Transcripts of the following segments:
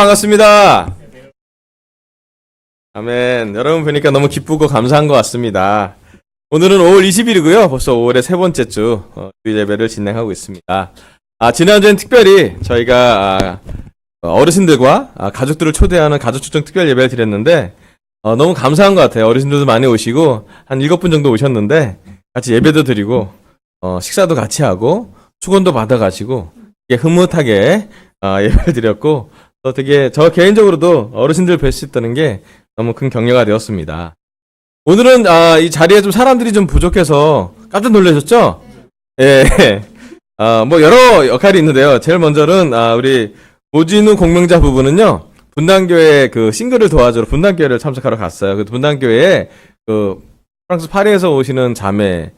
반갑습니다. 아멘. 여러분 뵈니까 너무 기쁘고 감사한 것 같습니다. 오늘은 5월 20일이고요. 벌써 5월의 세 번째 주 주일 예배를 진행하고 있습니다. 지난주엔 특별히 저희가 어르신들과 가족들을 초대하는 가족 초청 특별 예배를 드렸는데 너무 감사한 것 같아요. 어르신들도 많이 오시고 한 7분 정도 오셨는데 같이 예배도 드리고 식사도 같이 하고 축원도 받아가시고 흐뭇하게 예배를 드렸고 또 되게 저 개인적으로도 어르신들 뵐 수 있다는 게 너무 큰 격려가 되었습니다. 오늘은 이 자리에 좀 사람들이 좀 부족해서 깜짝 놀라셨죠? 예. 뭐 여러 역할이 있는데요. 제일 먼저는 우리 오진우 공명자 부부는요. 분당교회 그 싱글을 도와주러 분당교회를 참석하러 갔어요. 그 분당교회에 그 프랑스 파리에서 오시는 자매랑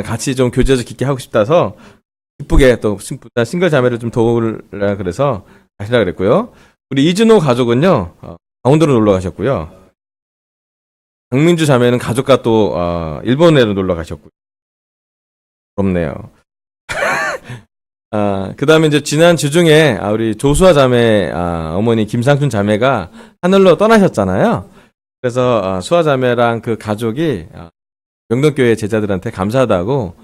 같이 좀 교제를 깊게 하고 싶다서 기쁘게 또 싱글 자매를 좀 도우려 그래서 가시라 그랬고요. 우리 이준호 가족은요. 강원도로 놀러 가셨고요. 강민주 자매는 가족과 또 일본에로 놀러 가셨고요. 부럽네요. 그 다음에 이제 지난 주 중에 우리 조수아 자매 어머니 김상춘 자매가 하늘로 떠나셨잖아요. 그래서 수아 자매랑 그 가족이 명동교회 제자들한테 감사하다고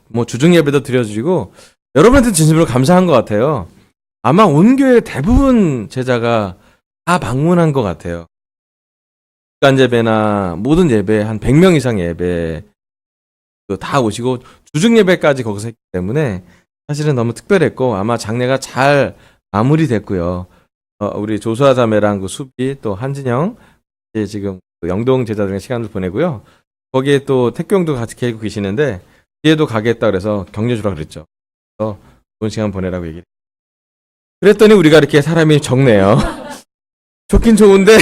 뭐 주중 예배도 드려주시고 여러분한테 진심으로 감사한 것 같아요. 아마 온 교회 대부분 제자가 다 방문한 것 같아요. 주간 예배나 모든 예배 한 100명 이상 예배 다 오시고 주중 예배까지 거기서 했기 때문에 사실은 너무 특별했고 아마 장례가 잘 마무리됐고요. 우리 조수아 자매랑 그 수비 또 한진영 지금 영동 제자들과 시간을 보내고요. 거기에 또 택경도 같이 계시고 계시는데 뒤에도 가겠다 그래서 격려 주라 그랬죠. 그래서 좋은 시간 보내라고 얘기를. 그랬더니 우리가 이렇게 사람이 적네요. 좋긴 좋은데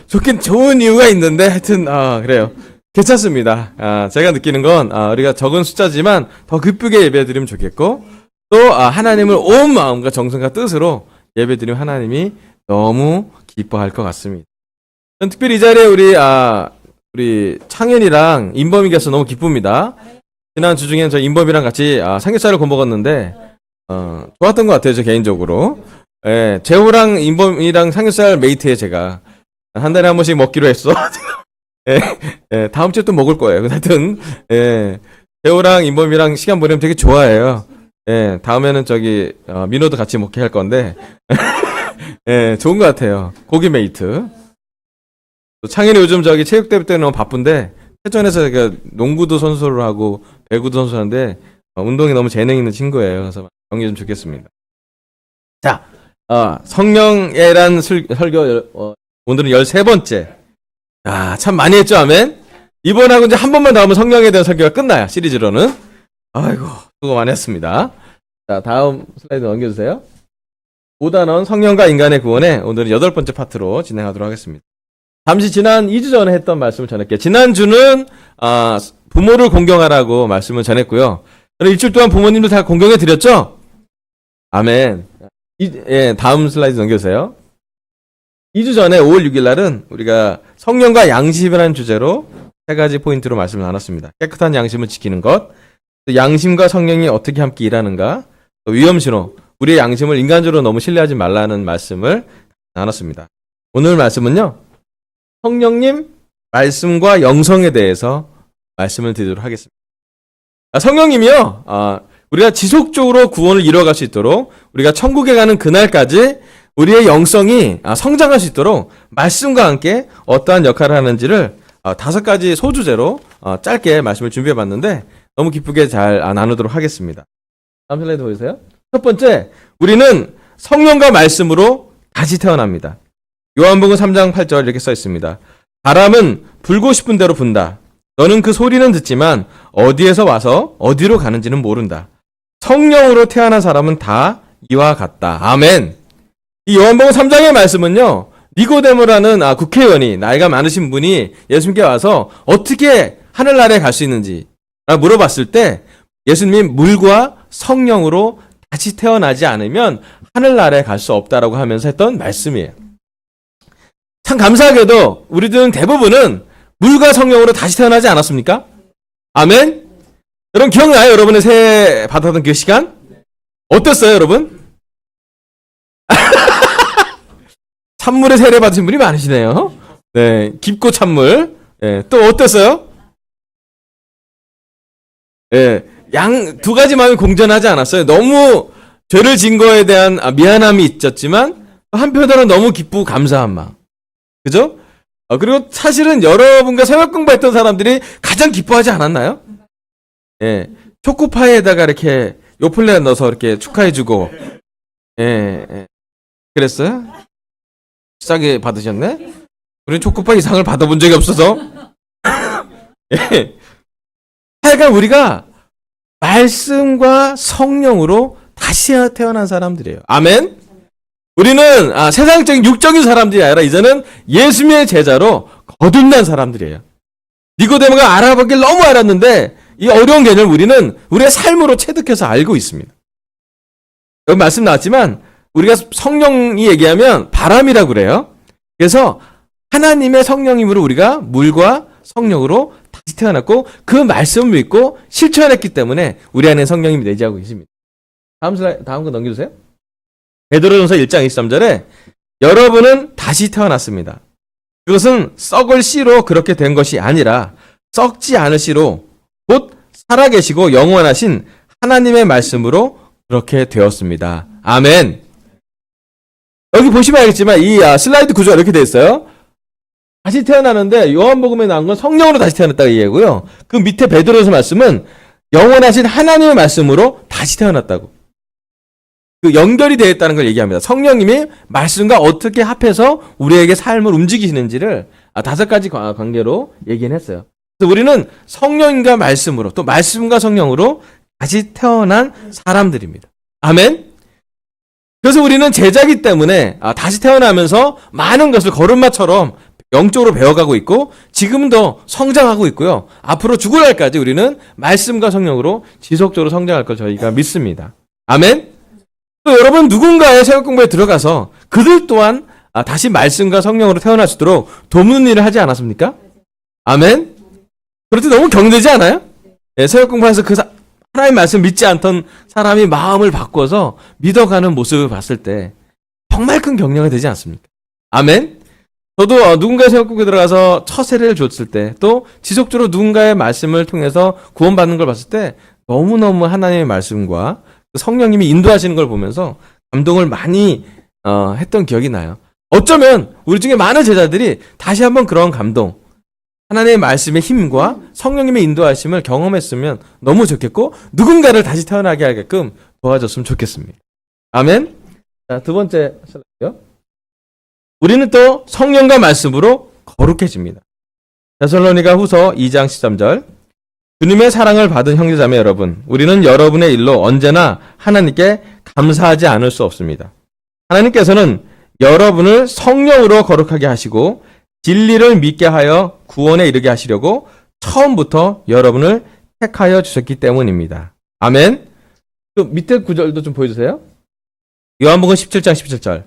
좋긴 좋은 이유가 있는데 하여튼 그래요. 괜찮습니다. 제가 느끼는 건 우리가 적은 숫자지만 더 기쁘게 예배드리면 좋겠고 또 하나님을 온 마음과 정성과 뜻으로 예배드리면 하나님이 너무 기뻐할 것 같습니다. 전 특별히 이 자리에 우리 창현이랑 인범이 계셔서 너무 기쁩니다. 지난 주 중엔 저 인범이랑 같이 삼겹살을 구워 먹었는데 좋았던 것 같아요. 저 개인적으로. 예, 재호랑 인범이랑 삼겹살 메이트에 제가 한 달에 한 번씩 먹기로 했어. 예, 다음 주에 또 먹을 거예요. 하여튼 재호랑 인범이랑 시간 보내면 되게 좋아해요. 예, 다음에는 민호도 같이 먹게 할 건데 예, 좋은 것 같아요. 고기 메이트. 창현이 요즘 체육대회 때는 너무 바쁜데 회전에서 농구도 선수를 하고 배구도 선수하는데 운동에 너무 재능 있는 친구예요. 그래서 격려 좀 주겠습니다. 자, 성령애란 설교 오늘은 13번째. 참 많이 했죠, 아멘? 이번하고 이제 한 번만 더 하면 성령에 대한 설교가 끝나요, 시리즈로는. 아이고, 수고 많이 했습니다. 자, 다음 슬라이드 넘겨주세요. 5단원 성령과 인간의 구원에 오늘은 8번째 파트로 진행하도록 하겠습니다. 잠시 지난 2주 전에 했던 말씀을 전할게요. 지난주는, 부모를 공경하라고 말씀을 전했고요. 일주일 동안 부모님도 다 공경해 드렸죠? 아멘. 다음 슬라이드 넘겨주세요. 2주 전에 5월 6일 날은 우리가 성령과 양심이라는 주제로 3가지 포인트로 말씀을 나눴습니다. 깨끗한 양심을 지키는 것, 또 양심과 성령이 어떻게 함께 일하는가, 또 위험신호, 우리의 양심을 인간적으로 너무 신뢰하지 말라는 말씀을 나눴습니다. 오늘 말씀은요, 성령님 말씀과 영성에 대해서 말씀을 드리도록 하겠습니다. 성령님이요, 우리가 지속적으로 구원을 이루어갈 수 있도록 우리가 천국에 가는 그날까지 우리의 영성이 성장할 수 있도록 말씀과 함께 어떠한 역할을 하는지를 5가지 소주제로 짧게 말씀을 준비해 봤는데 너무 기쁘게 잘 나누도록 하겠습니다. 다음 슬라이드 보여주세요. 첫 번째, 우리는 성령과 말씀으로 다시 태어납니다. 요한복음 3장 8절 이렇게 써 있습니다. 바람은 불고 싶은 대로 분다. 너는 그 소리는 듣지만 어디에서 와서 어디로 가는지는 모른다. 성령으로 태어난 사람은 다 이와 같다. 아멘. 이 요한복음 3장의 말씀은요, 니고데모라는 국회의원이 나이가 많으신 분이 예수님께 와서 어떻게 하늘나라에 갈 수 있는지 물어봤을 때 예수님이 물과 성령으로 다시 태어나지 않으면 하늘나라에 갈 수 없다라고 하면서 했던 말씀이에요. 참 감사하게도 우리들은 대부분은 물과 성령으로 다시 태어나지 않았습니까? 아멘? 여러분 기억나요? 여러분의 새해 받았던 그 시간? 어땠어요, 여러분? 찬물에 세례 받으신 분이 많으시네요. 네, 깊고 찬물. 예, 또 어땠어요? 예, 양 두 가지 마음이 공존하지 않았어요. 너무 죄를 진 거에 대한 미안함이 있었지만 한편으로는 너무 기쁘고 감사한 마음. 그죠? 그리고 사실은 여러분과 새벽 공부했던 사람들이 가장 기뻐하지 않았나요? 예, 초코파이에다가 이렇게 요플레 넣어서 이렇게 축하해주고, 예. 그랬어요? 싸게 받으셨네? 우리는 초코파이 이상을 받아본 적이 없어서. 예. 하여간 우리가 말씀과 성령으로 다시 태어난 사람들이에요. 아멘? 우리는 세상적인 육적인 사람들이 아니라 이제는 예수님의 제자로 거듭난 사람들이에요. 니고데모가 알아보길 너무 알았는데 이 어려운 개념을 우리는 우리의 삶으로 체득해서 알고 있습니다. 여기 말씀 나왔지만 우리가 성령이 얘기하면 바람이라고 그래요. 그래서 하나님의 성령님으로 우리가 물과 성령으로 다시 태어났고 그 말씀을 믿고 실천했기 때문에 우리 안에 성령님이 내재하고 계십니다. 다음 거 넘겨주세요. 베드로전서 1장 23절에 여러분은 다시 태어났습니다. 그것은 썩을 씨로 그렇게 된 것이 아니라 썩지 않을 씨로 곧 살아계시고 영원하신 하나님의 말씀으로 그렇게 되었습니다. 아멘. 여기 보시면 알겠지만 이 슬라이드 구조가 이렇게 되어 있어요. 다시 태어나는데 요한복음에 나온 건 성령으로 다시 태어났다고 얘기하고요. 그 밑에 베드로서 말씀은 영원하신 하나님의 말씀으로 다시 태어났다고. 그 연결이 되어 있다는 걸 얘기합니다. 성령님이 말씀과 어떻게 합해서 우리에게 삶을 움직이시는지를 5가지 관계로 얘기는 했어요. 그래서 우리는 성령과 말씀으로 또 말씀과 성령으로 다시 태어난 사람들입니다. 아멘. 그래서 우리는 제자이기 때문에 다시 태어나면서 많은 것을 걸음마처럼 영적으로 배워가고 있고 지금도 성장하고 있고요. 앞으로 죽을 날까지 우리는 말씀과 성령으로 지속적으로 성장할 걸 저희가 믿습니다. 아멘. 또 여러분 누군가의 새벽 공부에 들어가서 그들 또한 다시 말씀과 성령으로 태어날 수 있도록 돕는 일을 하지 않았습니까? 아멘. 그럴 때 너무 경되지 않아요? 네, 새벽 공부에서 하나님의 말씀 믿지 않던 사람이 마음을 바꿔서 믿어가는 모습을 봤을 때 정말 큰 격려가 되지 않습니까? 아멘. 저도 누군가의 새벽 공부에 들어가서 첫 세례를 줬을 때 또 지속적으로 누군가의 말씀을 통해서 구원받는 걸 봤을 때 너무너무 하나님의 말씀과 성령님이 인도하시는 걸 보면서 감동을 많이 했던 기억이 나요. 어쩌면 우리 중에 많은 제자들이 다시 한번 그런 감동, 하나님의 말씀의 힘과 성령님의 인도하심을 경험했으면 너무 좋겠고 누군가를 다시 태어나게 하게끔 도와줬으면 좋겠습니다. 아멘. 자, 두 번째 슬라이드요. 우리는 또 성령과 말씀으로 거룩해집니다. 데살로니가 후서 2장 13절. 주님의 사랑을 받은 형제자매 여러분, 우리는 여러분의 일로 언제나 하나님께 감사하지 않을 수 없습니다. 하나님께서는 여러분을 성령으로 거룩하게 하시고 진리를 믿게 하여 구원에 이르게 하시려고 처음부터 여러분을 택하여 주셨기 때문입니다. 아멘. 또 밑에 구절도 좀 보여주세요. 요한복음 17장 17절.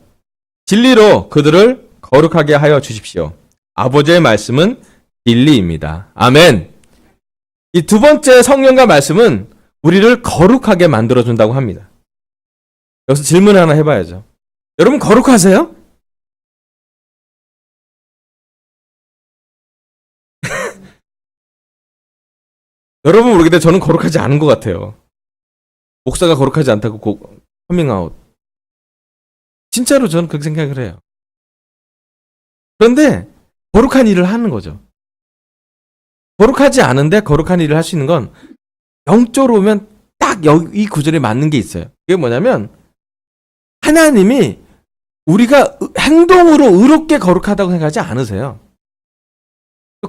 진리로 그들을 거룩하게 하여 주십시오. 아버지의 말씀은 진리입니다. 아멘. 이 두 번째 성령과 말씀은 우리를 거룩하게 만들어준다고 합니다. 여기서 질문 하나 해봐야죠. 여러분 거룩하세요? 여러분 모르겠는데 저는 거룩하지 않은 것 같아요. 목사가 거룩하지 않다고 커밍아웃. 진짜로 저는 그렇게 생각을 해요. 그런데 거룩한 일을 하는 거죠. 거룩하지 않은데 거룩한 일을 할 수 있는 건 영적으로 보면 딱 이 구절에 맞는 게 있어요. 그게 뭐냐면 하나님이 우리가 행동으로 의롭게 거룩하다고 생각하지 않으세요.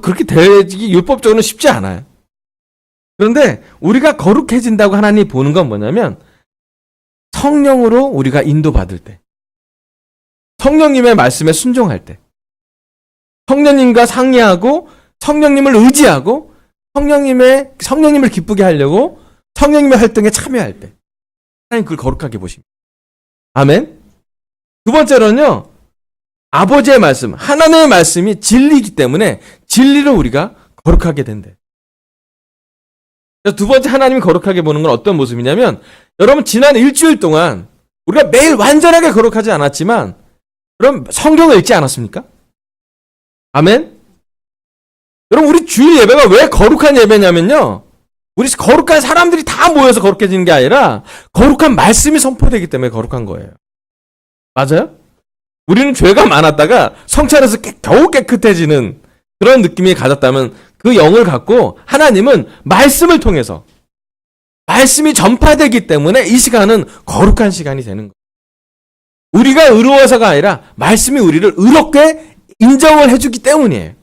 그렇게 되기 율법적으로는 쉽지 않아요. 그런데 우리가 거룩해진다고 하나님이 보는 건 뭐냐면 성령으로 우리가 인도받을 때, 성령님의 말씀에 순종할 때, 성령님과 상의하고 성령님을 의지하고 성령님을 기쁘게 하려고 성령님의 활동에 참여할 때 하나님 그걸 거룩하게 보십니다. 아멘. 두 번째로는요, 아버지의 말씀, 하나님의 말씀이 진리이기 때문에 진리로 우리가 거룩하게 된대. 두 번째 하나님이 거룩하게 보는 건 어떤 모습이냐면 여러분 지난 일주일 동안 우리가 매일 완전하게 거룩하지 않았지만 그럼 성경을 읽지 않았습니까? 아멘? 여러분, 우리 주일 예배가 왜 거룩한 예배냐면요. 우리 거룩한 사람들이 다 모여서 거룩해지는 게 아니라 거룩한 말씀이 선포되기 때문에 거룩한 거예요. 맞아요? 우리는 죄가 많았다가 성찬에서 겨우 깨끗해지는 그런 느낌이 가졌다면 그 영을 갖고 하나님은 말씀을 통해서 말씀이 전파되기 때문에 이 시간은 거룩한 시간이 되는 거예요. 우리가 의로워서가 아니라 말씀이 우리를 의롭게 인정을 해주기 때문이에요.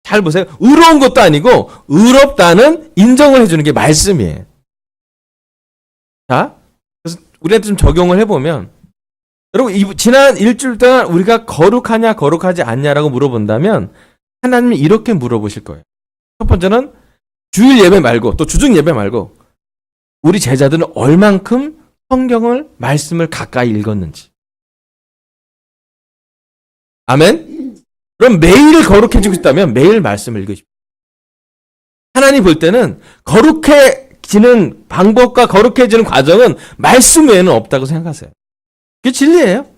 잘 보세요. 의로운 것도 아니고 의롭다는 인정을 해주는 게 말씀이에요. 자, 그래서 우리한테 좀 적용을 해보면 여러분, 지난 일주일 동안 우리가 거룩하냐 거룩하지 않냐라고 물어본다면 하나님이 이렇게 물어보실 거예요. 첫 번째는 주일 예배 말고 또 주중 예배 말고 우리 제자들은 얼만큼 성경을 말씀을 가까이 읽었는지. 아멘? 그럼 매일 거룩해지고 싶다면 매일 말씀을 읽으십시오. 하나님 볼 때는 거룩해지는 방법과 거룩해지는 과정은 말씀 외에는 없다고 생각하세요. 그게 진리예요.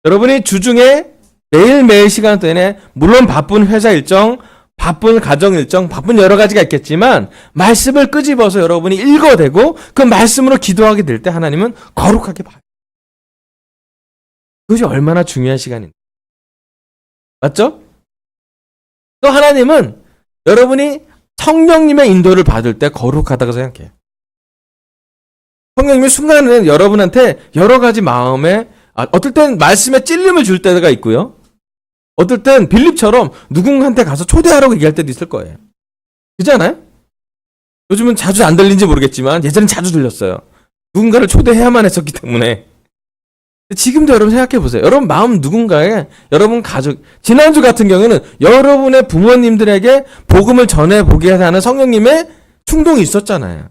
여러분이 주중에 매일매일 시간 동안에 물론 바쁜 회사 일정, 바쁜 가정 일정, 바쁜 여러 가지가 있겠지만 말씀을 끄집어서 여러분이 읽어대고 그 말씀으로 기도하게 될 때 하나님은 거룩하게 봐요. 그것이 얼마나 중요한 시간인데. 맞죠? 또 하나님은 여러분이 성령님의 인도를 받을 때 거룩하다고 생각해요. 성령님이 순간에 여러분한테 여러 가지 마음에 어떨 땐 말씀에 찔림을 줄 때가 있고요. 어떨 땐 빌립처럼 누군가한테 가서 초대하라고 얘기할 때도 있을 거예요. 그렇지 않아요? 요즘은 자주 안 들린지 모르겠지만 예전엔 자주 들렸어요. 누군가를 초대해야만 했었기 때문에. 지금도 여러분 생각해 보세요. 여러분 마음 누군가에 여러분 가족, 지난주 같은 경우에는 여러분의 부모님들에게 복음을 전해보게 하는 성령님의 충동이 있었잖아요.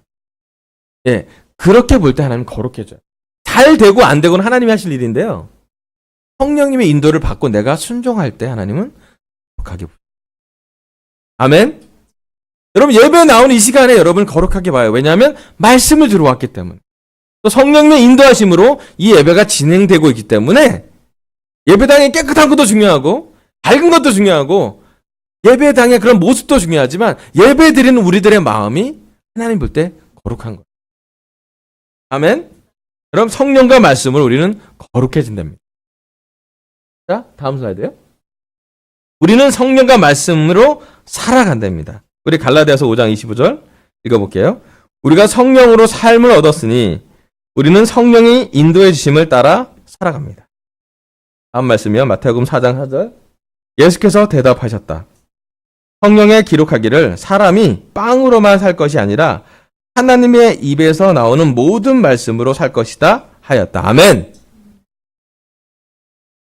예, 그렇게 볼 때 하나님 거룩해져요. 잘 되고 안 되고는 하나님이 하실 일인데요. 성령님의 인도를 받고 내가 순종할 때 하나님은 거룩하게 보여요. 아멘? 여러분 예배에 나오는 이 시간에 여러분을 거룩하게 봐요. 왜냐하면 말씀을 들어왔기 때문에. 또 성령님의 인도하심으로 이 예배가 진행되고 있기 때문에 예배당의 깨끗한 것도 중요하고 밝은 것도 중요하고 예배당의 그런 모습도 중요하지만 예배 드리는 우리들의 마음이 하나님 볼 때 거룩한 거예요. 아멘? 그럼 성령과 말씀으로 우리는 거룩해진답니다. 자, 다음 슬라이드요. 우리는 성령과 말씀으로 살아간답니다. 우리 갈라디아서 5장 25절 읽어볼게요. 우리가 성령으로 삶을 얻었으니 우리는 성령이 인도해 주심을 따라 살아갑니다. 다음 말씀이요. 마태복음 4장 4절. 예수께서 대답하셨다. 성령에 기록하기를 사람이 빵으로만 살 것이 아니라 하나님의 입에서 나오는 모든 말씀으로 살 것이다 하였다. 아멘.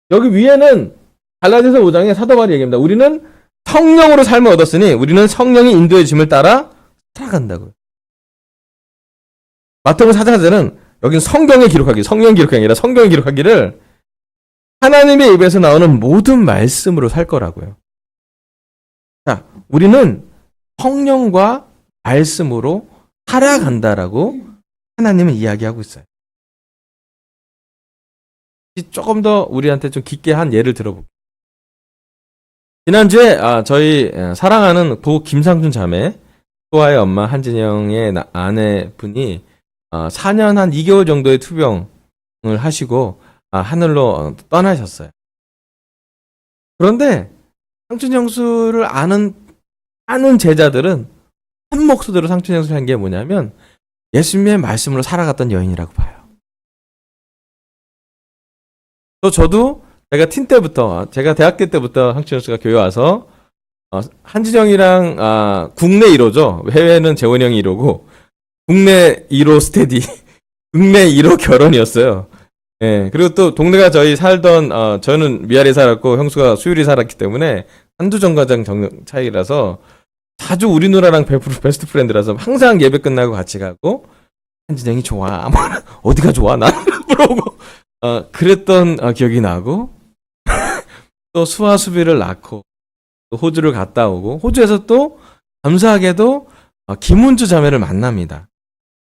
여기 위에는 갈라디아서 5장에 사도 바울이 얘기합니다. 우리는 성령으로 삶을 얻었으니 우리는 성령이 인도해 주심을 따라 살아간다고요. 마태복음 4장 4절은 여기는 성경에 기록하기, 성령 기록하기 아니라 성경에 기록하기를 하나님의 입에서 나오는 모든 말씀으로 살 거라고요. 자, 우리는 성령과 말씀으로 살아간다라고 하나님은 이야기하고 있어요. 조금 더 우리한테 좀 깊게 한 예를 들어볼게요. 지난주에 저희 사랑하는 고 김상준 자매, 소아의 엄마 한진영의 아내분이 4년 한 2개월 정도의 투병을 하시고 하늘로 떠나셨어요. 그런데 상춘영수를 아는 제자들은 한 목소리로 상춘영수를 한 게 뭐냐면 예수님의 말씀으로 살아갔던 여인이라고 봐요. 또 저도 제가 틴 때부터, 제가 대학교 때부터 상춘영수가 교회 와서 한진영이랑 국내 1호죠. 해외는 재원이 형이 1호고 국내 1호 스테디, 국내 1호 결혼이었어요. 예, 그리고 또 동네가 저희 살던, 저는 위아래 살았고 형수가 수유리 살았기 때문에 한두 정거장 차이라서 자주 우리 누나랑 베스트 프렌드라서 항상 예배 끝나고 같이 가고 한진영이 좋아. 어디가 좋아? 나 물어보고 그랬던 기억이 나고 또 수아 수비를 낳고 또 호주를 갔다 오고 호주에서 또 감사하게도 김은주 자매를 만납니다.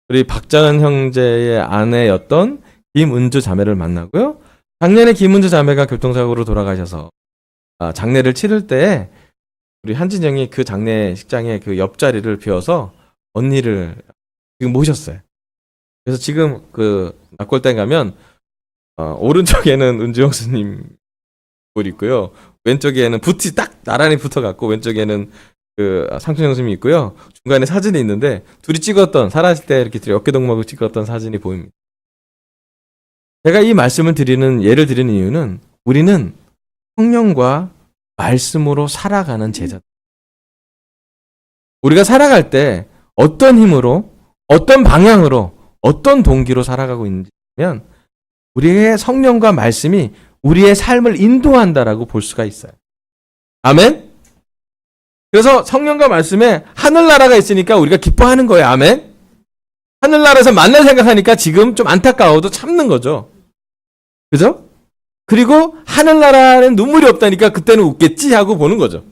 우리 박장은 형제의 아내였던 김은주 자매를 만나고요. 작년에 김은주 자매가 교통사고로 돌아가셔서 장례를 치를 때 우리 한진영이 그 장례식장에 그 옆자리를 비워서 언니를 지금 모셨어요. 그래서 지금 그 낙골당 가면 오른쪽에는 은주영 스님 볼 있고요. 왼쪽에는 붓이 딱 나란히 붙어갖고 왼쪽에는 그 상춘영 스님이 있고요. 중간에 사진이 있는데 둘이 찍었던 살아있을 때 이렇게 어깨 동무하고 찍었던 사진이 보입니다. 제가 이 말씀을 예를 드리는 이유는 우리는 성령과 말씀으로 살아가는 제자. 우리가 살아갈 때 어떤 힘으로, 어떤 방향으로, 어떤 동기로 살아가고 있는지면 우리의 성령과 말씀이 우리의 삶을 인도한다라고 볼 수가 있어요. 아멘? 그래서 성령과 말씀에 하늘나라가 있으니까 우리가 기뻐하는 거예요. 아멘? 하늘나라에서 만날 생각하니까 지금 좀 안타까워도 참는 거죠. 그죠? 그리고 하늘나라는 눈물이 없다니까 그때는 웃겠지 하고 보는 거죠.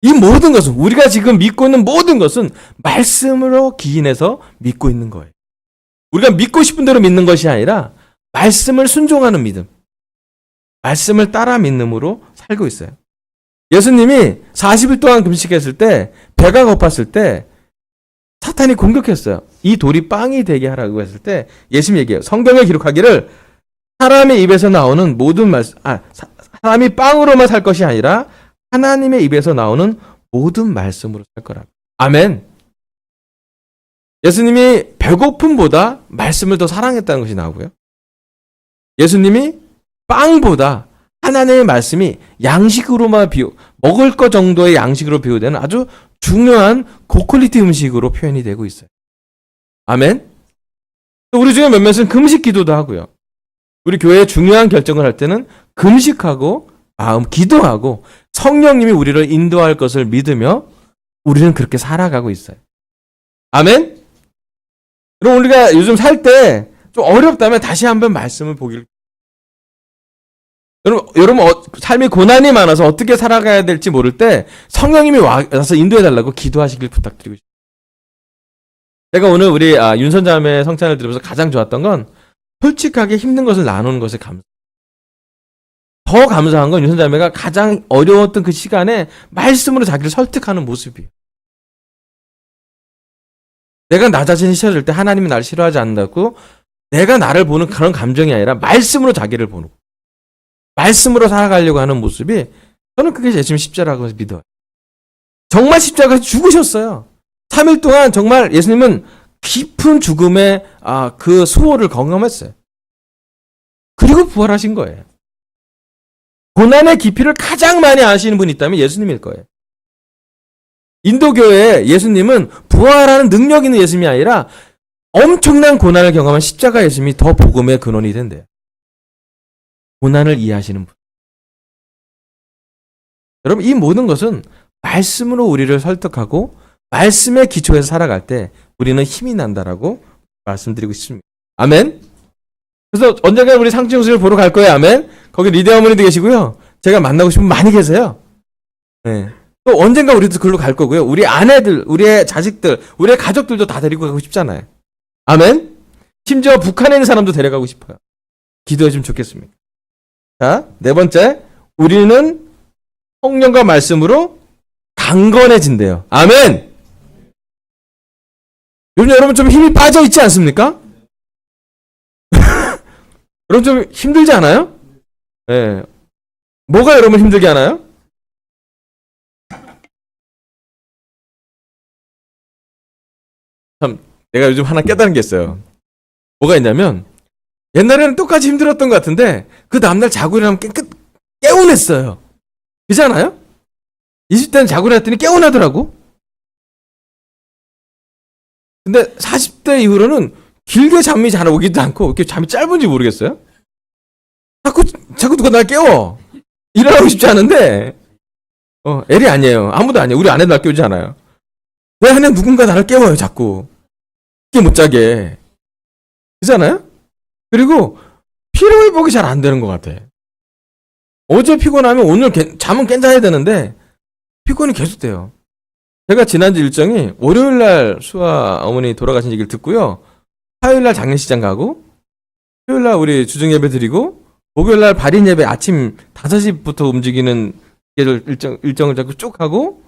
이 모든 것은 우리가 지금 믿고 있는 모든 것은 말씀으로 기인해서 믿고 있는 거예요. 우리가 믿고 싶은 대로 믿는 것이 아니라 말씀을 순종하는 믿음. 말씀을 따라 믿음으로 살고 있어요. 예수님이 40일 동안 금식했을 때 배가 고팠을 때 사탄이 공격했어요. 이 돌이 빵이 되게 하라고 했을 때 예수님 얘기해요. 성경에 기록하기를 사람의 입에서 나오는 모든 말씀, 사람이 빵으로만 살 것이 아니라 하나님의 입에서 나오는 모든 말씀으로 살 거라고. 아멘. 예수님이 배고픔보다 말씀을 더 사랑했다는 것이 나오고요. 예수님이 빵보다 하나님의 말씀이 양식으로만 먹을 것 정도의 양식으로 비유되는 아주 중요한 고퀄리티 음식으로 표현이 되고 있어요. 아멘. 우리 중에 몇몇은 금식 기도도 하고요. 우리 교회에 중요한 결정을 할 때는 금식하고 기도하고 성령님이 우리를 인도할 것을 믿으며 우리는 그렇게 살아가고 있어요. 아멘. 그럼 우리가 요즘 살 때 좀 어렵다면 다시 한번 말씀을 보기를. 여러분 삶이 고난이 많아서 어떻게 살아가야 될지 모를 때 성령님이 와서 인도해달라고 기도하시길 부탁드리고 싶습니다. 제가 오늘 우리 윤선자매 성찬을 들으면서 가장 좋았던 건 솔직하게 힘든 것을 나누는 것에 더 감사한 건 윤선자매가 가장 어려웠던 그 시간에 말씀으로 자기를 설득하는 모습이에요. 내가 나 자신이 싫어질 때 하나님이 나를 싫어하지 않는다고 내가 나를 보는 그런 감정이 아니라 말씀으로 자기를 보는 거예요. 말씀으로 살아가려고 하는 모습이 저는 그게 예수님 십자가라고 믿어요. 정말 십자가에서 죽으셨어요. 3일 동안 정말 예수님은 깊은 죽음의 그 수호를 경험했어요. 그리고 부활하신 거예요. 고난의 깊이를 가장 많이 아시는 분이 있다면 예수님일 거예요. 인도교회에 예수님은 부활하는 능력 있는 예수님이 아니라 엄청난 고난을 경험한 십자가 예수님이 더 복음의 근원이 된대요. 고난을 이해하시는 분. 여러분, 이 모든 것은 말씀으로 우리를 설득하고 말씀의 기초에서 살아갈 때 우리는 힘이 난다라고 말씀드리고 싶습니다. 아멘. 그래서 언젠가 우리 상징수를 보러 갈 거예요. 아멘. 거기 리더 어머니도 계시고요. 제가 만나고 싶은 분 많이 계세요. 네. 또 언젠가 우리도 글로 갈 거고요. 우리 아내들, 우리의 자식들, 우리의 가족들도 다 데리고 가고 싶잖아요. 아멘. 심지어 북한에 있는 사람도 데려가고 싶어요. 기도해주면 좋겠습니다. 자, 네 번째, 우리는 성령과 말씀으로 강건해진대요. 아멘. 요즘 여러분 좀 힘이 빠져 있지 않습니까? 여러분 좀 힘들지 않아요? 네. 뭐가 여러분 힘들게 하나요? 참, 내가 요즘 하나 깨달은 게 있어요. 뭐가 있냐면, 옛날에는 똑같이 힘들었던 것 같은데, 그 다음날 자고 일어나면 깨운했어요. 그렇잖아요? 20대는 자고 일어났더니 깨운하더라고. 근데 40대 이후로는 길게 잠이 잘 오기도 않고, 이렇게 잠이 짧은지 모르겠어요? 자꾸 누가 날 깨워. 일어나고 싶지 않은데, 엘이 아니에요. 아무도 아니에요. 우리 아내도 날 깨우지 않아요. 왜 하면 누군가 나를 깨워요, 자꾸. 이렇게 못 자게. 그렇잖아요? 그리고 피로회복이 잘 안 되는 것 같아. 어제 피곤하면 오늘 잠은 괜찮아야 되는데 피곤이 계속돼요. 제가 지난주 일정이 월요일날 수아 어머니 돌아가신 얘기를 듣고요. 화요일날 장례식장 가고 토요일날 우리 주중예배 드리고 목요일 날 발인 예배 아침 5시부터 움직이는 스케줄 일정을 잡고 쭉 하고,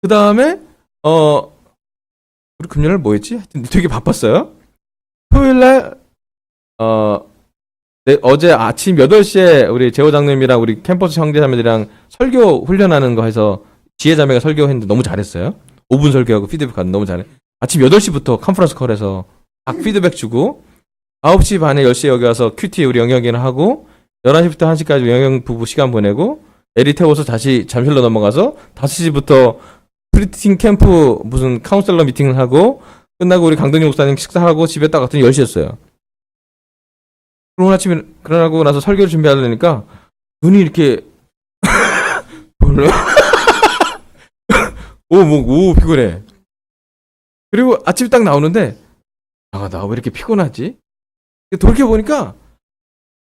그 다음에, 우리 금요일 뭐 했지? 하여튼 되게 바빴어요. 토요일 날, 어제 아침 8시에 우리 재호 장님이랑 우리 캠퍼스 형제자매들이랑 설교 훈련하는 거 해서 지혜자매가 설교했는데 너무 잘했어요. 5분 설교하고 피드백 받는 너무 잘해. 아침 8시부터 컨퍼런스 콜에서 각 피드백 주고, 9시 반에 10시에 여기 와서 큐티 우리 영역이나 하고, 11시부터 1시까지 영역 부부 시간 보내고, 에리 태워서 다시 잠실로 넘어가서 5시부터 프리팅 캠프 무슨 카운셀러 미팅을 하고, 끝나고 우리 강동희 목사님 식사하고 집에 딱 갔더니 10시였어요. 그러고 아침에, 그러고 나서 설교를 준비하려니까 눈이 이렇게 별로 오, 피곤해. 그리고 아침에 딱 나오는데, 나 왜 이렇게 피곤하지? 돌이켜보니까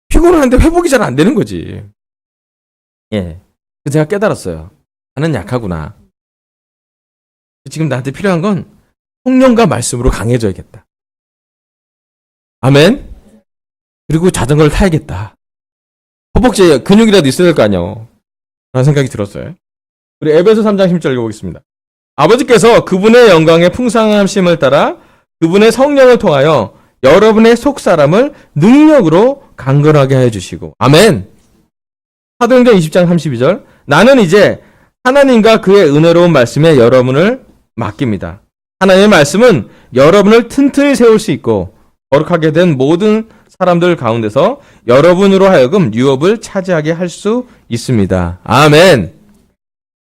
피곤한데 회복이 잘 안 되는 거지. 예. 그래서 제가 깨달았어요. 나는 약하구나. 지금 나한테 필요한 건 성령과 말씀으로 강해져야겠다. 아멘? 그리고 자전거를 타야겠다. 허벅지에 근육이라도 있어야 될 거 아니에요. 라는 생각이 들었어요. 우리 에베소 3장 10절 읽어보겠습니다. 아버지께서 그분의 영광의 풍성하심을 따라 그분의 성령을 통하여 여러분의 속사람을 능력으로 강건하게 해주시고. 아멘. 사도행전 20장 32절. 나는 이제 하나님과 그의 은혜로운 말씀에 여러분을 맡깁니다. 하나님의 말씀은 여러분을 튼튼히 세울 수 있고 거룩하게 된 모든 사람들 가운데서 여러분으로 하여금 유업을 차지하게 할 수 있습니다. 아멘.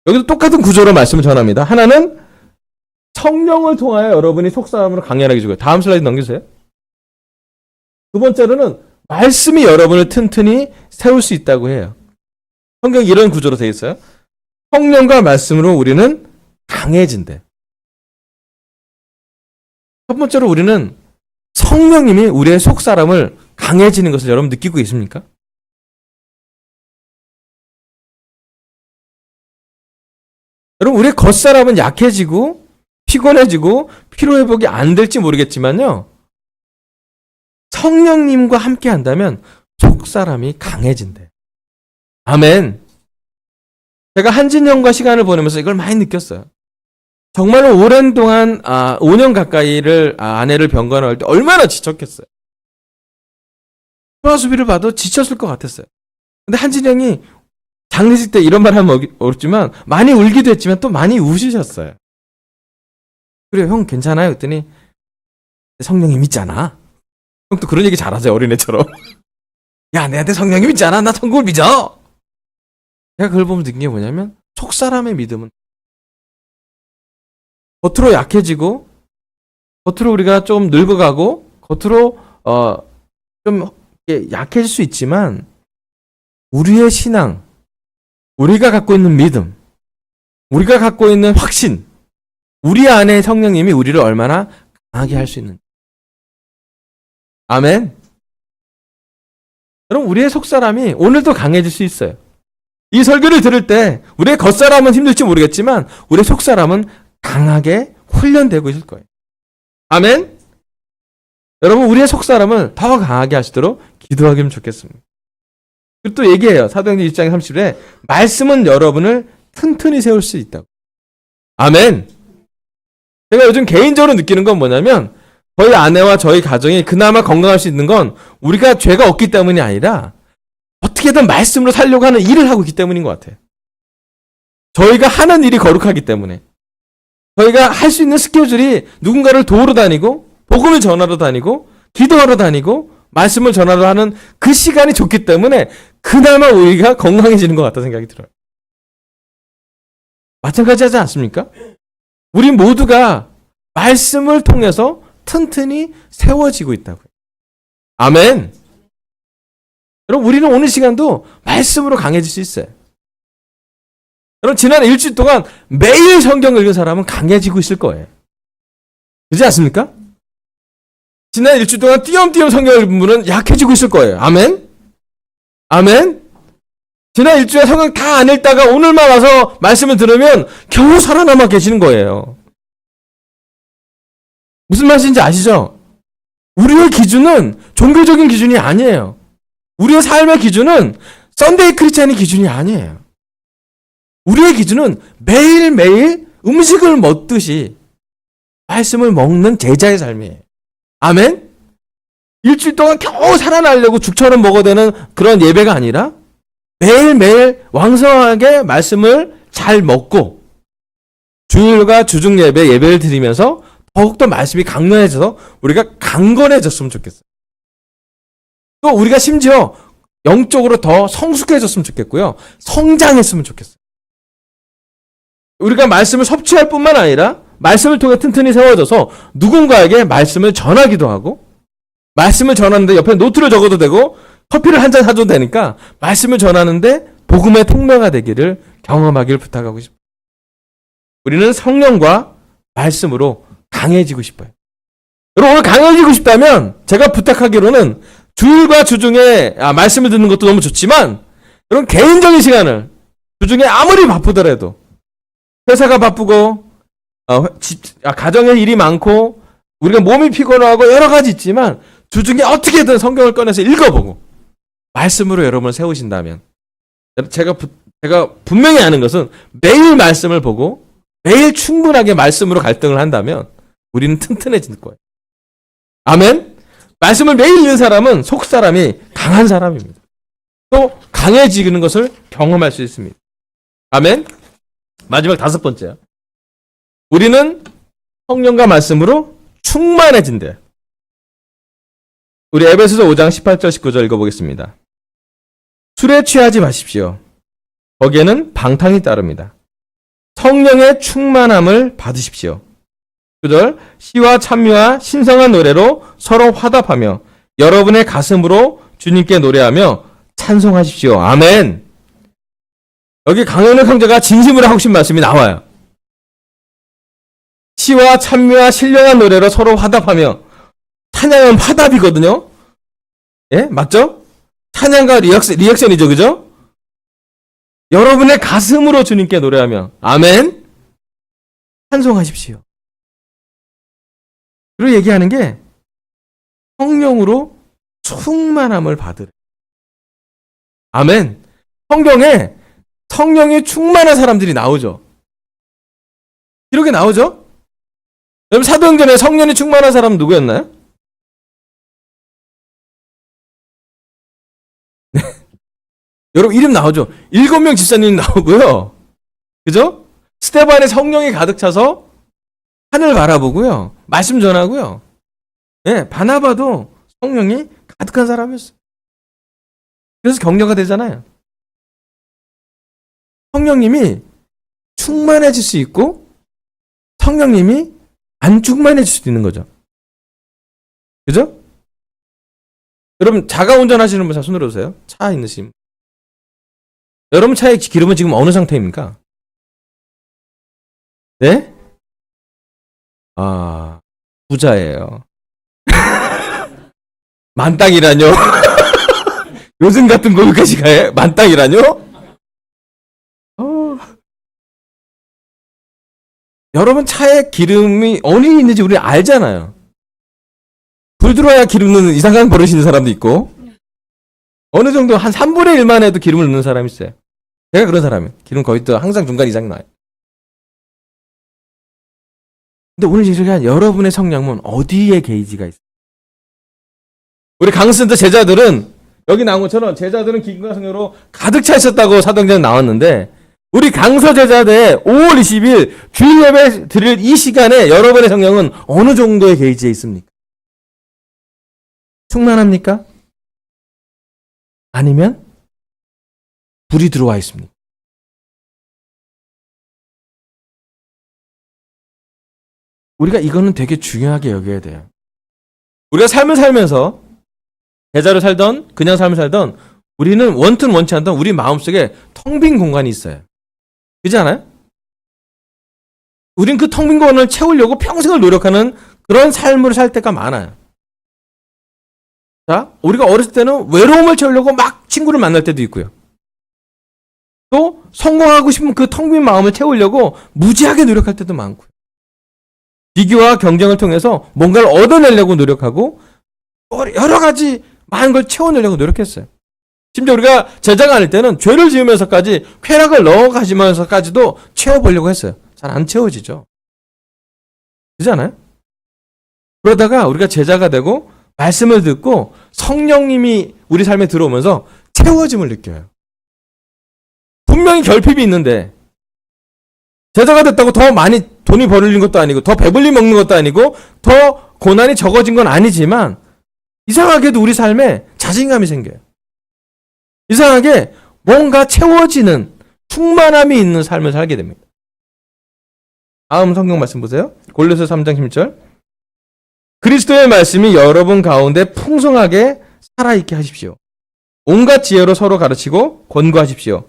여기도 똑같은 구조로 말씀을 전합니다. 하나는 성령을 통하여 여러분이 속사람으로 강렬하게 해주고요. 다음 슬라이드 넘겨주세요. 두 번째로는 말씀이 여러분을 튼튼히 세울 수 있다고 해요. 성경이 이런 구조로 되어 있어요. 성령과 말씀으로 우리는 강해진대. 첫 번째로 우리는 성령님이 우리의 속사람을 강해지는 것을 여러분 느끼고 계십니까? 여러분, 우리의 겉사람은 약해지고 피곤해지고 피로회복이 안 될지 모르겠지만요. 성령님과 함께 한다면 속사람이 강해진대. 아멘. 제가 한진영과 시간을 보내면서 이걸 많이 느꼈어요. 정말로 오랜 동안 5년 가까이를 아내를 병간호할 때 얼마나 지쳤겠어요. 소아수비를 봐도 지쳤을 것 같았어요. 근데 한진영이 장례식 때 이런 말 하면 어렵지만 많이 울기도 했지만 또 많이 우시셨어요. 그래요, 형 괜찮아요? 그랬더니 성령이 믿잖아. 형 또 그런 얘기 잘하죠, 어린애처럼. 야, 내한테 성령이 믿잖아. 나 성령을 믿어. 제가 그걸 보면 느낀 게 뭐냐면 속사람의 믿음은 겉으로 약해지고 겉으로 우리가 좀 늙어가고 겉으로 좀 약해질 수 있지만 우리의 신앙, 우리가 갖고 있는 믿음, 우리가 갖고 있는 확신, 우리 안에 성령님이 우리를 얼마나 강하게 할 수 있는지. 아멘. 여러분, 우리의 속사람이 오늘도 강해질 수 있어요. 이 설교를 들을 때 우리의 겉사람은 힘들지 모르겠지만 우리의 속사람은 강하게 훈련되고 있을 거예요. 아멘. 여러분, 우리의 속사람을 더 강하게 하시도록 기도하기면 좋겠습니다. 그리고 또 얘기해요. 사도행전 1장 30절에 말씀은 여러분을 튼튼히 세울 수 있다고. 아멘. 제가 요즘 개인적으로 느끼는 건 뭐냐면 저희 아내와 저희 가정이 그나마 건강할 수 있는 건 우리가 죄가 없기 때문이 아니라 어떻게든 말씀으로 살려고 하는 일을 하고 있기 때문인 것 같아요. 저희가 하는 일이 거룩하기 때문에 저희가 할 수 있는 스케줄이 누군가를 도우러 다니고 복음을 전하러 다니고 기도하러 다니고 말씀을 전하러 하는 그 시간이 좋기 때문에 그나마 우리가 건강해지는 것 같다는 생각이 들어요. 마찬가지 하지 않습니까? 우리 모두가 말씀을 통해서 튼튼히 세워지고 있다고요. 아멘. 여러분, 우리는 오늘 시간도 말씀으로 강해질 수 있어요. 여러분, 지난 일주일 동안 매일 성경 읽은 사람은 강해지고 있을 거예요. 그렇지 않습니까? 지난 일주일 동안 띄엄띄엄 성경 읽은 분은 약해지고 있을 거예요. 아멘? 아멘? 지난 일주일에 성경 다 안 읽다가 오늘만 와서 말씀을 들으면 겨우 살아남아 계시는 거예요. 무슨 말인지 아시죠? 우리의 기준은 종교적인 기준이 아니에요. 우리의 삶의 기준은 썬데이 크리스찬의 기준이 아니에요. 우리의 기준은 매일매일 음식을 먹듯이 말씀을 먹는 제자의 삶이에요. 아멘? 일주일 동안 겨우 살아나려고 죽처럼 먹어야 되는 그런 예배가 아니라 매일매일 왕성하게 말씀을 잘 먹고 주일과 주중 예배를 드리면서 더욱더 말씀이 강건해져서 우리가 강건해졌으면 좋겠어요. 또 우리가 심지어 영적으로 더 성숙해졌으면 좋겠고요. 성장했으면 좋겠어요. 우리가 말씀을 섭취할 뿐만 아니라 말씀을 통해 튼튼히 세워져서 누군가에게 말씀을 전하기도 하고 말씀을 전하는데 옆에 노트를 적어도 되고 커피를 한 잔 사줘도 되니까 말씀을 전하는데 복음의 통로가 되기를 경험하기를 부탁하고 싶어요. 우리는 성령과 말씀으로 강해지고 싶어요. 여러분 오늘 강해지고 싶다면 제가 부탁하기로는 주일과 주중에 말씀을 듣는 것도 너무 좋지만 여러분 개인적인 시간을 주중에 아무리 바쁘더라도 회사가 바쁘고 가정에 일이 많고 우리가 몸이 피곤하고 여러 가지 있지만 주중에 어떻게든 성경을 꺼내서 읽어보고 말씀으로 여러분을 세우신다면 제가 분명히 아는 것은 매일 말씀을 보고 매일 충분하게 말씀으로 갈등을 한다면 우리는 튼튼해질 거예요. 아멘? 말씀을 매일 읽는 사람은 속사람이 강한 사람입니다. 또 강해지는 것을 경험할 수 있습니다. 아멘? 마지막 5번째요. 우리는 성령과 말씀으로 충만해진대요. 우리 에베소서 5장 18절 19절 읽어보겠습니다. 술에 취하지 마십시오. 거기에는 방탕이 따릅니다. 성령의 충만함을 받으십시오. 9절 시와 찬미와 신성한 노래로 서로 화답하며 여러분의 가슴으로 주님께 노래하며 찬송하십시오. 아멘. 여기 강현욱 형제가 진심으로 하고 싶은 말씀이 나와요. 시와 찬미와 신령한 노래로 서로 화답하며 찬양은 화답이거든요. 예? 맞죠? 찬양과 리액션이죠. 그죠? 여러분의 가슴으로 주님께 노래하며 아멘. 찬송하십시오. 그리고 얘기하는 게 성령으로 충만함을 받으래. 아멘. 성경에 성령이 충만한 사람들이 나오죠. 기록에 나오죠? 여러분 사도행전에 성령이 충만한 사람은 누구였나요? 네. 여러분 이름 나오죠? 7명 집사님 나오고요. 그죠? 스데반에 성령이 가득 차서 하늘 바라보고요. 말씀 전하고요. 예, 바나바도 성령이 가득한 사람이었어요. 그래서 격려가 되잖아요. 성령님이 충만해질 수 있고 성령님이 안 충만해질 수도 있는 거죠. 그죠? 여러분 자가 운전하시는 분 손 들어주세요. 차 있으신. 여러분 차의 기름은 지금 어느 상태입니까? 네? 부자예요. 만땅이라뇨? 요즘 같은 거기까지 가요? 만땅이라뇨? 여러분 차에 기름이 어디 있는지 우리 알잖아요. 불 들어야 기름 넣는 이상한 버릇 있는 사람도 있고 어느 정도 한 3분의 1만 해도 기름을 넣는 사람이 있어요. 제가 그런 사람이에요. 기름 거의 또 항상 중간 이상 나요. 근데 오늘 얘기한 여러분의 성령은 어디에 게이지가 있어요? 우리 강스센터 제자들은 여기 나온 것처럼 제자들은 기름과 성령으로 가득 차 있었다고 사도행전에 나왔는데 우리 강서 제자대 5월 20일 주일 예배 드릴 이 시간에 여러분의 성령은 어느 정도의 게이지에 있습니까? 충만합니까? 아니면 불이 들어와 있습니까? 우리가 이거는 되게 중요하게 여겨야 돼요. 우리가 삶을 살면서 제자로 살던 그냥 삶을 살던 우리는 원튼 원치 않던 우리 마음속에 텅 빈 공간이 있어요. 그렇지 않아요? 우린 그 텅 빈 공간을 채우려고 평생을 노력하는 그런 삶을 살 때가 많아요. 자, 우리가 어렸을 때는 외로움을 채우려고 막 친구를 만날 때도 있고요. 또 성공하고 싶은 그 텅 빈 마음을 채우려고 무지하게 노력할 때도 많고요. 비교와 경쟁을 통해서 뭔가를 얻어내려고 노력하고 여러 가지 많은 걸 채워내려고 노력했어요. 심지어 우리가 제자가 아닐 때는 죄를 지으면서까지 쾌락을 넣어가시면서까지도 채워보려고 했어요. 잘 안 채워지죠. 그렇잖아요? 그러다가 우리가 제자가 되고 말씀을 듣고 성령님이 우리 삶에 들어오면서 채워짐을 느껴요. 분명히 결핍이 있는데 제자가 됐다고 더 많이 돈이 벌어진 것도 아니고 더 배불리 먹는 것도 아니고 더 고난이 적어진 건 아니지만 이상하게도 우리 삶에 자신감이 생겨요. 이상하게 뭔가 채워지는 충만함이 있는 삶을 살게 됩니다. 다음 성경 말씀 보세요. 골로새 3장 10절. 그리스도의 말씀이 여러분 가운데 풍성하게 살아있게 하십시오. 온갖 지혜로 서로 가르치고 권고하십시오.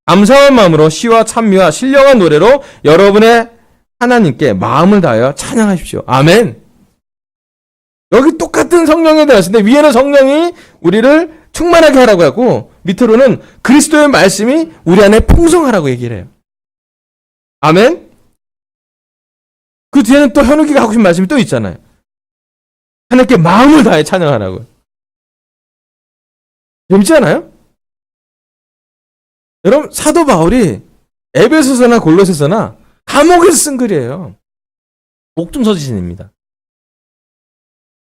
감사한 마음으로 시와 찬미와 신령한 노래로 여러분의 하나님께 마음을 다하여 찬양하십시오. 아멘. 여기 똑같은 성령에 대하신데 위에는 성령이 우리를 충만하게 하라고 하고 밑으로는 그리스도의 말씀이 우리 안에 풍성하라고 얘기를 해요. 아멘. 그 뒤에는 또 현욱이가 하고 싶은 말씀이 또 있잖아요. 하나님께 마음을 다해 찬양하라고. 재밌지 않아요? 여러분 사도 바울이 에베소서나 골로새서나 감옥에서 쓴 글이에요. 목중서지신입니다.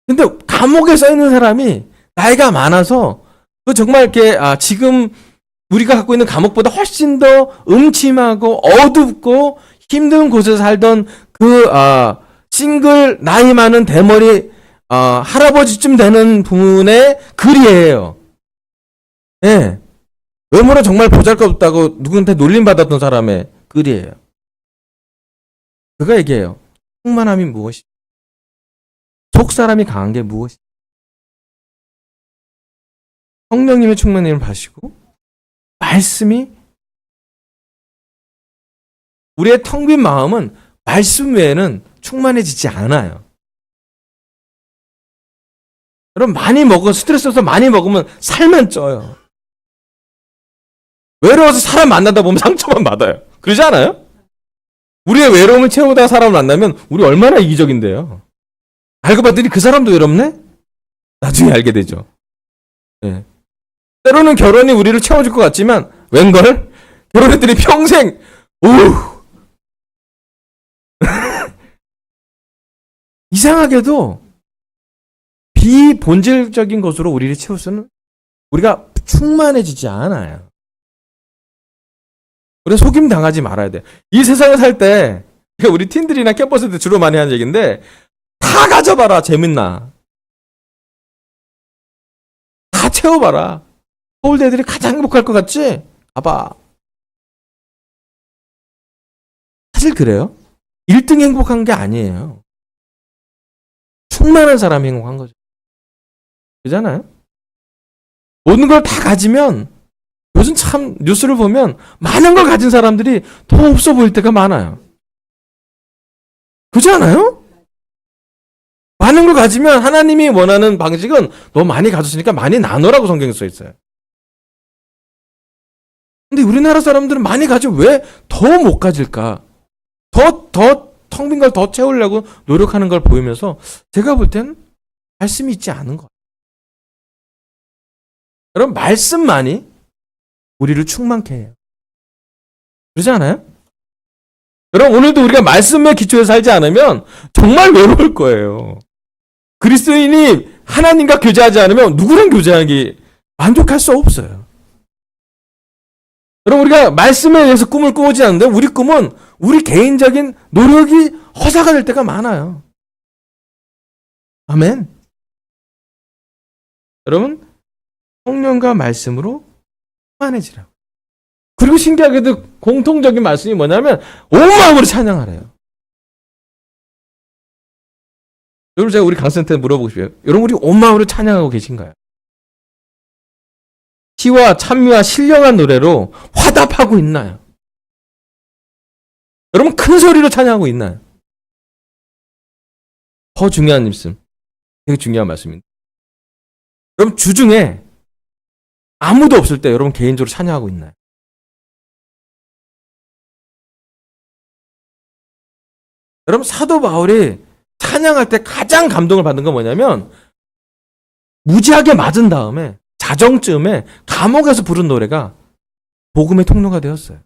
근데 감옥에 써 있는 사람이 나이가 많아서 정말 이렇게 지금 우리가 갖고 있는 감옥보다 훨씬 더 음침하고 어둡고 힘든 곳에서 살던 그 싱글 나이 많은 대머리 할아버지쯤 되는 분의 글이에요. 예. 외모는 정말 보잘것없다고 누구한테 놀림받았던 사람의 글이에요. 그가 얘기해요. 충만함이 무엇이? 속사람이 강한 게 무엇이? 성령님의 충만함을 받으시고 말씀이 우리의 텅 빈 마음은 말씀 외에는 충만해지지 않아요. 여러분 많이 먹어 스트레스 받아서 많이 먹으면 살만 쪄요. 외로워서 사람 만나다 보면 상처만 받아요. 그러지 않아요? 우리의 외로움을 채우다가 사람을 만나면 우리 얼마나 이기적인데요. 알고 봤더니 그 사람도 외롭네? 나중에 알게 되죠. 네. 때로는 결혼이 우리를 채워줄 것 같지만 웬걸? 결혼했더니 평생 오우 이상하게도 비본질적인 것으로 우리를 채울 수는 우리가 충만해지지 않아요. 그래서 속임 당하지 말아야 돼. 이 세상에 살 때 우리 팀들이나 캠퍼스 때 주로 많이 하는 얘기인데 다 가져봐라. 재밌나? 다 채워봐라. 서울대 애들이 가장 행복할 것 같지? 봐봐. 사실 그래요. 1등이 행복한 게 아니에요. 충만한 사람이 행복한 거죠. 그잖아요? 모든 걸 다 가지면 요즘 참 뉴스를 보면 많은 걸 가진 사람들이 더 없어 보일 때가 많아요. 그렇지 않아요? 많은 걸 가지면 하나님이 원하는 방식은 너 많이 가졌으니까 많이 나눠라고 성경에 써 있어요. 근데 우리나라 사람들은 많이 가지고 왜 더 못 가질까? 더 텅 빈 걸 더 채우려고 노력하는 걸 보이면서 제가 볼 땐 말씀이 있지 않은 것 같아요. 여러분 말씀만이 우리를 충만케 해요. 그러지 않아요? 여러분 오늘도 우리가 말씀의 기초에 살지 않으면 정말 외로울 거예요. 그리스도인이 하나님과 교제하지 않으면 누구랑 교제하기 만족할 수 없어요. 여러분 우리가 말씀에 의해서 꿈을 꾸지 않는데 우리 꿈은 우리 개인적인 노력이 허사가 될 때가 많아요. 아멘. 여러분 성령과 말씀으로 충만해지라고. 그리고 신기하게도 공통적인 말씀이 뭐냐면 온 마음으로 찬양하래요. 여러분 제가 우리 강센터에 물어보고 싶어요. 여러분 우리 온 마음으로 찬양하고 계신가요? 시와 찬미와 신령한 노래로 화답하고 있나요? 여러분 큰 소리로 찬양하고 있나요? 더 중요한 말씀, 되게 중요한 말씀입니다. 여러분 주중에 아무도 없을 때 여러분 개인적으로 찬양하고 있나요? 여러분 사도 바울이 찬양할 때 가장 감동을 받는 건 뭐냐면 무지하게 맞은 다음에 가정쯤에 감옥에서 부른 노래가 복음의 통로가 되었어요.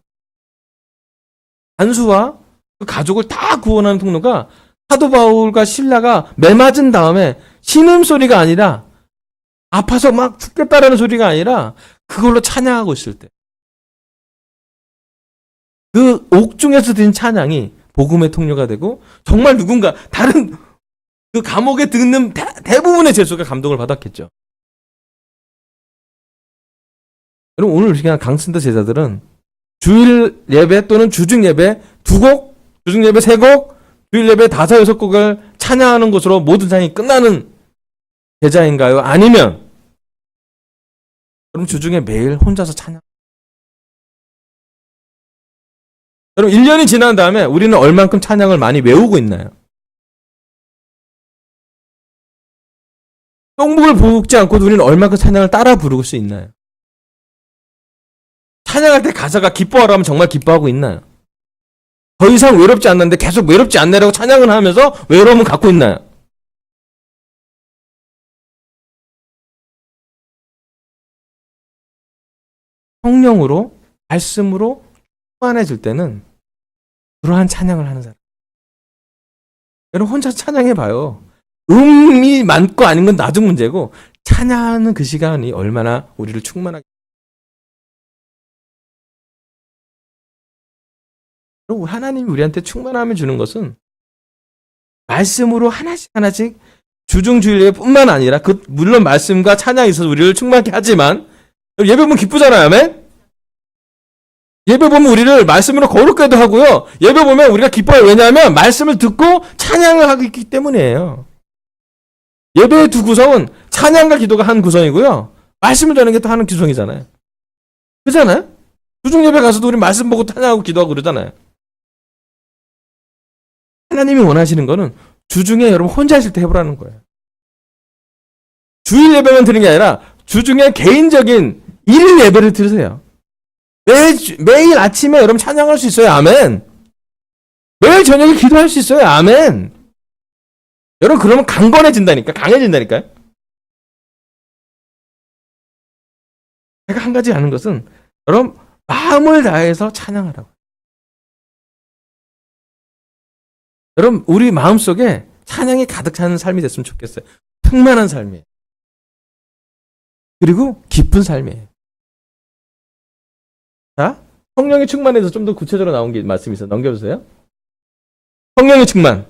간수와 그 가족을 다 구원하는 통로가 사도 바울과 실라가 매맞은 다음에 신음소리가 아니라 아파서 막 죽겠다라는 소리가 아니라 그걸로 찬양하고 있을 때 그 옥중에서 드린 찬양이 복음의 통로가 되고 정말 누군가 다른 그 감옥에 듣는 대부분의 죄수가 감동을 받았겠죠. 여러분 오늘 그냥 강슨더 제자들은 주일 예배 또는 주중 예배 2곡, 주중 예배 3곡, 주일 예배 5, 6곡을 찬양하는 것으로 모든 찬양이 끝나는 제자인가요? 아니면 여러분 주중에 매일 혼자서 찬양. 여러분 1년이 지난 다음에 우리는 얼만큼 찬양을 많이 외우고 있나요? 똥복을 붓지 않고도 우리는 얼만큼 찬양을 따라 부를 수 있나요? 찬양할 때 가사가 기뻐하라 하면 정말 기뻐하고 있나요? 더 이상 외롭지 않는데 계속 외롭지 않네라고 찬양을 하면서 외로움을 갖고 있나요? 성령으로, 말씀으로 충만해질 때는 그러한 찬양을 하는 사람. 여러분 혼자 찬양해봐요. 음이 많고 아닌 건 나중 문제고 찬양하는 그 시간이 얼마나 우리를 충만하게. 그리고 하나님이 우리한테 충만함을 주는 것은 말씀으로 하나씩 하나씩 주중주일예뿐만 아니라 물론 말씀과 찬양이 있어서 우리를 충만하게 하지만 예배 보면 기쁘잖아요. 아멘? 예배 보면 우리를 말씀으로 거룩하게도 하고요. 예배 보면 우리가 기뻐요. 왜냐하면 말씀을 듣고 찬양을 하고 있기 때문이에요. 예배의 두 구성은 찬양과 기도가 한 구성이고요. 말씀을 전하는 게 또 하는 구성이잖아요. 그렇잖아요? 주중 예배 가서도 우리 말씀 보고 찬양하고 기도하고 그러잖아요. 하나님이 원하시는 거는 주중에 여러분 혼자 있을 때 해보라는 거예요. 주일 예배만 드리는 게 아니라 주중에 개인적인 일일 예배를 드리세요. 매일 아침에 여러분 찬양할 수 있어요. 아멘. 매일 저녁에 기도할 수 있어요. 아멘. 여러분 그러면 강건해진다니까. 강해진다니까요. 제가 한 가지 아는 것은 여러분 마음을 다해서 찬양하라고. 여러분 우리 마음속에 찬양이 가득 차는 삶이 됐으면 좋겠어요. 충만한 삶이에요. 그리고 기쁜 삶이에요. 자, 성령이 충만해서 좀 더 구체적으로 나온 게 말씀이 있어요. 넘겨주세요. 성령의 충만.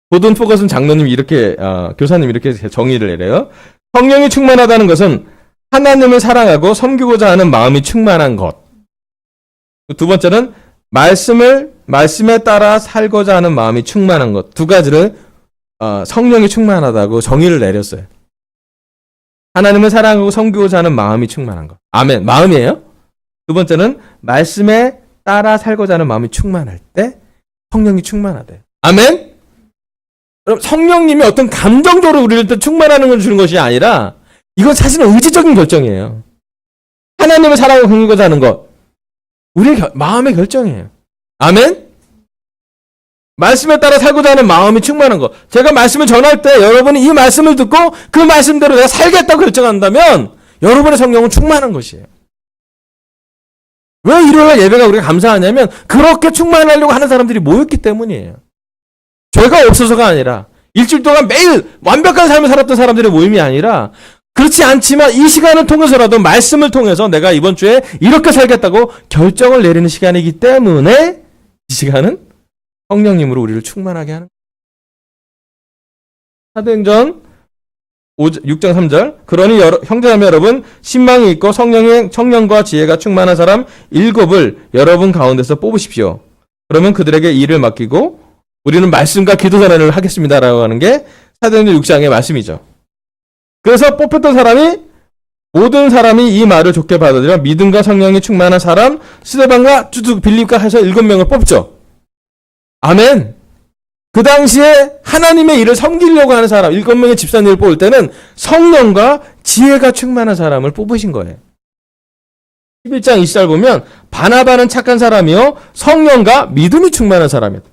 고든 포거슨 장로님 이렇게 교사님 이렇게 정의를 내려요. 성령이 충만하다는 것은 하나님을 사랑하고 섬기고자 하는 마음이 충만한 것. 두 번째는 말씀에 따라 살고자 하는 마음이 충만한 것. 두 가지를 성령이 충만하다고 정의를 내렸어요. 하나님을 사랑하고 섬기고자 하는 마음이 충만한 것. 아멘. 마음이에요. 두 번째는 말씀에 따라 살고자 하는 마음이 충만할 때 성령이 충만하대요. 아멘. 그럼 성령님이 어떤 감정적으로 우리를 충만하는 걸 주는 것이 아니라 이건 사실은 의지적인 결정이에요. 하나님을 사랑하고 섬기고자 하는 것. 우리의 마음의 결정이에요. 아멘. 말씀에 따라 살고자 하는 마음이 충만한 것. 제가 말씀을 전할 때 여러분이 이 말씀을 듣고 그 말씀대로 내가 살겠다고 결정한다면 여러분의 성령은 충만한 것이에요. 왜 일요일 예배가 우리가 감사하냐면 그렇게 충만하려고 하는 사람들이 모였기 때문이에요. 죄가 없어서가 아니라 일주일 동안 매일 완벽한 삶을 살았던 사람들의 모임이 아니라 그렇지 않지만 이 시간을 통해서라도 말씀을 통해서 내가 이번 주에 이렇게 살겠다고 결정을 내리는 시간이기 때문에 이 시간은 성령님으로 우리를 충만하게 하는 사도행전 6장 3절 그러니 형제자매 여러분 신망이 있고 성령과 지혜가 충만한 사람 7을 여러분 가운데서 뽑으십시오. 그러면 그들에게 일을 맡기고 우리는 말씀과 기도 전환을 하겠습니다라고 하는 게 사도행전 6장의 말씀이죠. 그래서 뽑혔던 사람이 모든 사람이 이 말을 좋게 받아들여 믿음과 성령이 충만한 사람 스데반과 주두 빌립과 해서 7명을 뽑죠. 아멘. 그 당시에 하나님의 일을 섬기려고 하는 사람 7명의 집사님을 뽑을 때는 성령과 지혜가 충만한 사람을 뽑으신 거예요. 11장 20절 보면 바나바는 착한 사람이요 성령과 믿음이 충만한 사람이었다.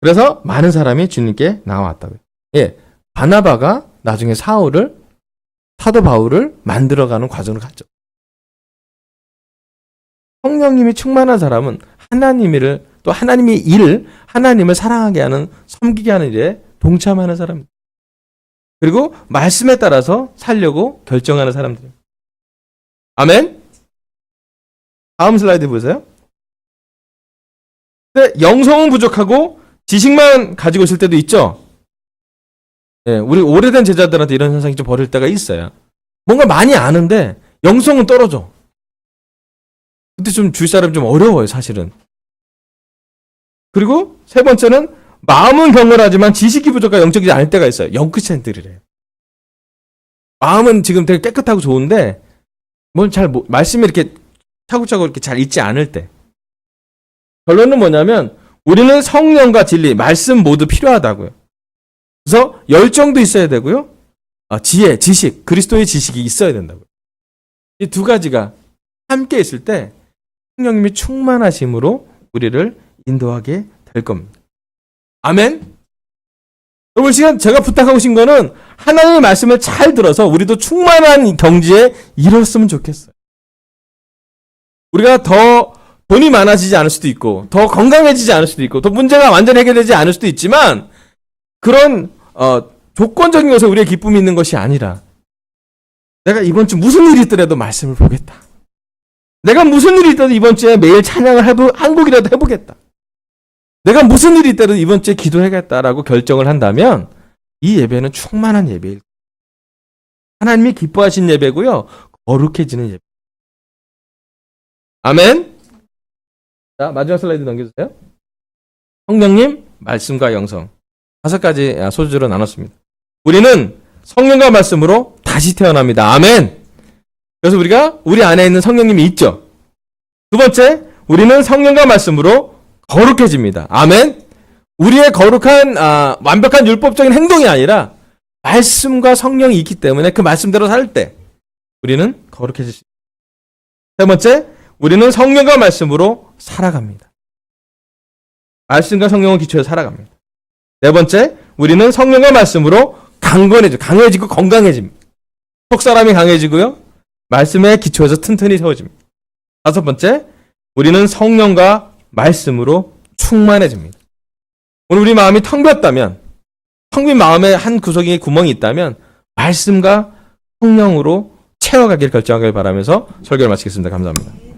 그래서 많은 사람이 주님께 나왔다고요. 예, 바나바가 나중에 사울을 사도 바울을 만들어가는 과정을 갔죠. 성령님이 충만한 사람은 하나님을 또 하나님의 일을 하나님을 사랑하게 하는 섬기게 하는 일에 동참하는 사람입니다. 그리고 말씀에 따라서 살려고 결정하는 사람들입니다. 아멘. 다음 슬라이드 보세요. 근데 영성은 부족하고 지식만 가지고 있을 때도 있죠. 예, 우리 오래된 제자들한테 이런 현상이 좀 벌일 때가 있어요. 뭔가 많이 아는데 영성은 떨어져. 그때 좀 주위 사람 좀 어려워요, 사실은. 그리고 세 번째는 마음은 경건하지만 지식이 부족하고 영적이지 않을 때가 있어요. 영크센트리래요. 마음은 지금 되게 깨끗하고 좋은데 뭔 잘 말씀이 이렇게 차곡차곡 이렇게 잘 있지 않을 때. 결론은 뭐냐면 우리는 성령과 진리, 말씀 모두 필요하다고요. 그래서 열정도 있어야 되고요. 지혜, 지식, 그리스도의 지식이 있어야 된다고요. 이 두 가지가 함께 있을 때 성령님이 충만하심으로 우리를 인도하게 될 겁니다. 아멘. 여러분 시간 제가 부탁하고 싶은 거는 하나님의 말씀을 잘 들어서 우리도 충만한 경지에 이뤘으면 좋겠어요. 우리가 더 돈이 많아지지 않을 수도 있고 더 건강해지지 않을 수도 있고 더 문제가 완전히 해결되지 않을 수도 있지만 그런 조건적인 것에 우리의 기쁨이 있는 것이 아니라 내가 이번 주 무슨 일이 있더라도 말씀을 보겠다. 내가 무슨 일이 있더라도 이번 주에 매일 찬양을 한 곡이라도 해보겠다. 내가 무슨 일이 있더라도 이번 주에 기도해야겠다라고 결정을 한다면 이 예배는 충만한 예배일 거예요. 하나님이 기뻐하신 예배고요. 거룩해지는 예배. 아멘. 자, 마지막 슬라이드 넘겨주세요. 성령님, 말씀과 영성. 5가지 소주로 나눴습니다. 우리는 성령과 말씀으로 다시 태어납니다. 아멘. 그래서 우리가 우리 안에 있는 성령님이 있죠. 두 번째, 우리는 성령과 말씀으로 거룩해집니다. 아멘. 우리의 거룩한 완벽한 율법적인 행동이 아니라 말씀과 성령이 있기 때문에 그 말씀대로 살 때 우리는 거룩해질 수 있습니다. 세 번째, 우리는 성령과 말씀으로 살아갑니다. 말씀과 성령을 기초해서 살아갑니다. 네 번째, 우리는 성령과 말씀으로 강해지고 건강해집니다. 속사람이 강해지고요. 말씀에 기초해서 튼튼히 세워집니다. 다섯 번째, 우리는 성령과 말씀으로 충만해집니다. 오늘 우리 마음이 텅 비었다면, 텅 빈 마음에 한 구석에 구멍이 있다면 말씀과 성령으로 채워가길 결정하길 바라면서 설교를 마치겠습니다. 감사합니다.